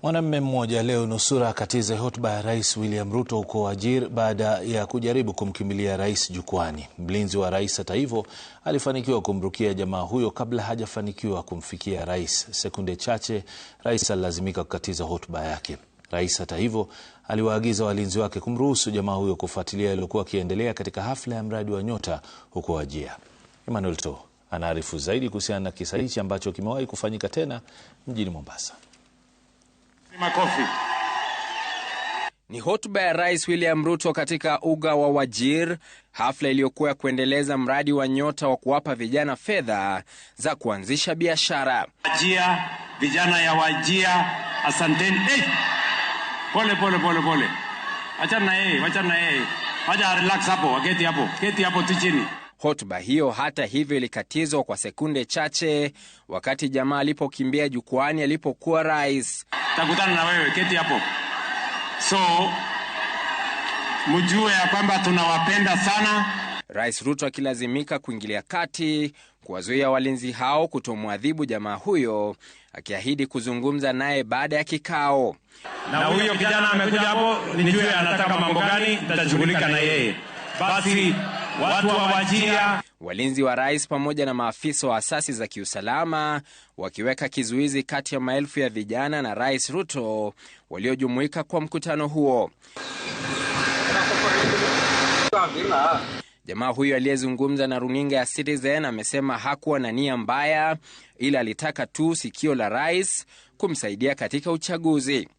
Mwanamume mmoja leo nusura akatiza hotuba ya Rais William Ruto huko Wajir baada ya kujaribu kumkimbilia rais jukwani. Mlinzi wa rais hata hivyo alifanikiwa kumrukia jamaa huyo kabla hajafanikiwa kumfikia rais. Sekunde chache rais alilazimika kukatiza hotuba yake. Rais hata hivyo aliwaagiza walinzi wake kumruhusu jamaa huyo kufuatilia yaliyokuwa yakiendelea katika hafla ya mradi wa Nyota huko Wajir. Emmanuel To anaarifu zaidi kuhusiana na kisa hichi ambacho kimewahi kufanyika tena mjini Mombasa. Makofi. Ni hotuba ya Rais William Ruto katika uga wa Wajir, hafla iliyokuwa ya kuendeleza mradi wa Nyota wa kuwapa vijana fedha za kuanzisha biashara. Wajia, vijana ya Wajia, asanteni. Pole. Wachana yeye. Wacha relax hapo, keti hapo tu chini. Hotuba hiyo hata hivyo ilikatizwa kwa sekunde chache wakati jamaa alipokimbia jukwani alipokuwa rais. Takutana na wewe, keti hapo. So, mjue ya kwamba tunawapenda sana. Rais Ruto akilazimika kuingilia kati kuwazuia walinzi hao kutomwadhibu jamaa huyo, akiahidi kuzungumza naye baada ya kikao. Na huyo kijana amekuja hapo, nijue anataka mambo gani, nitashughulika na yeye. Basi watu wa Wajia. Walinzi wa rais pamoja na maafisa wa asasi za kiusalama wakiweka kizuizi kati ya maelfu ya vijana na Rais Ruto waliojumuika kwa mkutano huo. Jamaa huyo aliyezungumza na runinga ya Citizen amesema hakuwa na nia mbaya, ila alitaka tu sikio la rais kumsaidia katika uchaguzi.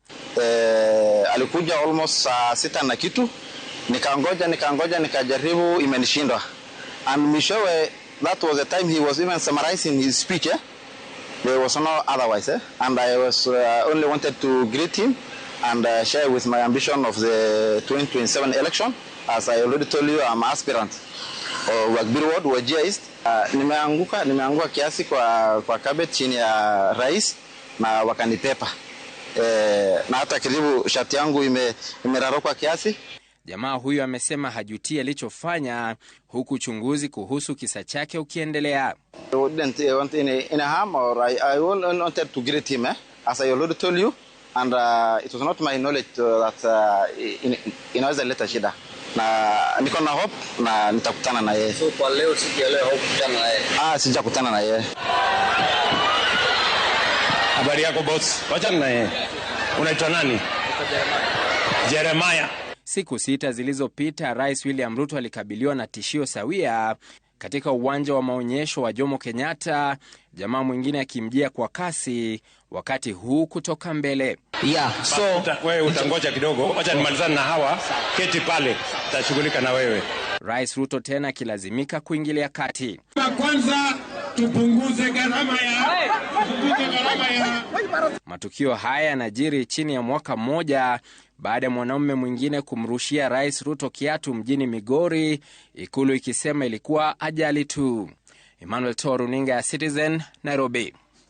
Alikuja almost 6 na kitu. Nikangoja nikajaribu, imenishindwa. And Mishowe, that was the time he was even summarizing his speech. There was no otherwise. And I was only wanted to greet him and share with my ambition of the 2027 election. As I already told you, I'm an aspirant of Wajir Ward, Wajir East. Nimeanguka kiasi kwa kabet chini ya rais na wakanipepa. Na hata karibu shati yangu imeraruka kiasi. Jamaa huyo amesema hajuti alichofanya, huku uchunguzi kuhusu kisa chake ukiendelea. I wouldn't want in a harm, or I wanted to greet him, as I already told you, and it was not my knowledge that inaweza leta shida. Na niko na hope na nitakutana na yeye. So kwa leo sikielewa hukutana na yeye? Sijakutana na yeye. Habari yako boss? Wachana na yeye. Unaitwa nani? Jeremiah. Siku 6 zilizopita Rais William Ruto alikabiliwa na tishio sawia katika uwanja wa maonyesho wa Jomo Kenyatta, jamaa mwingine akimjia kwa kasi wakati huu kutoka mbele. So wewe utangoja kidogo, acha nimalizane na hawa, keti pale, tutashughulika na wewe. Rais Ruto tena akilazimika kuingilia kati. Kwanza tupunguze gharama ya Matukio haya yanajiri chini ya mwaka mmoja baada ya mwanamume mwingine kumrushia Rais Ruto kiatu mjini Migori, ikulu ikisema ilikuwa ajali tu. Emmanuel To, runinga ya Citizen, Nairobi.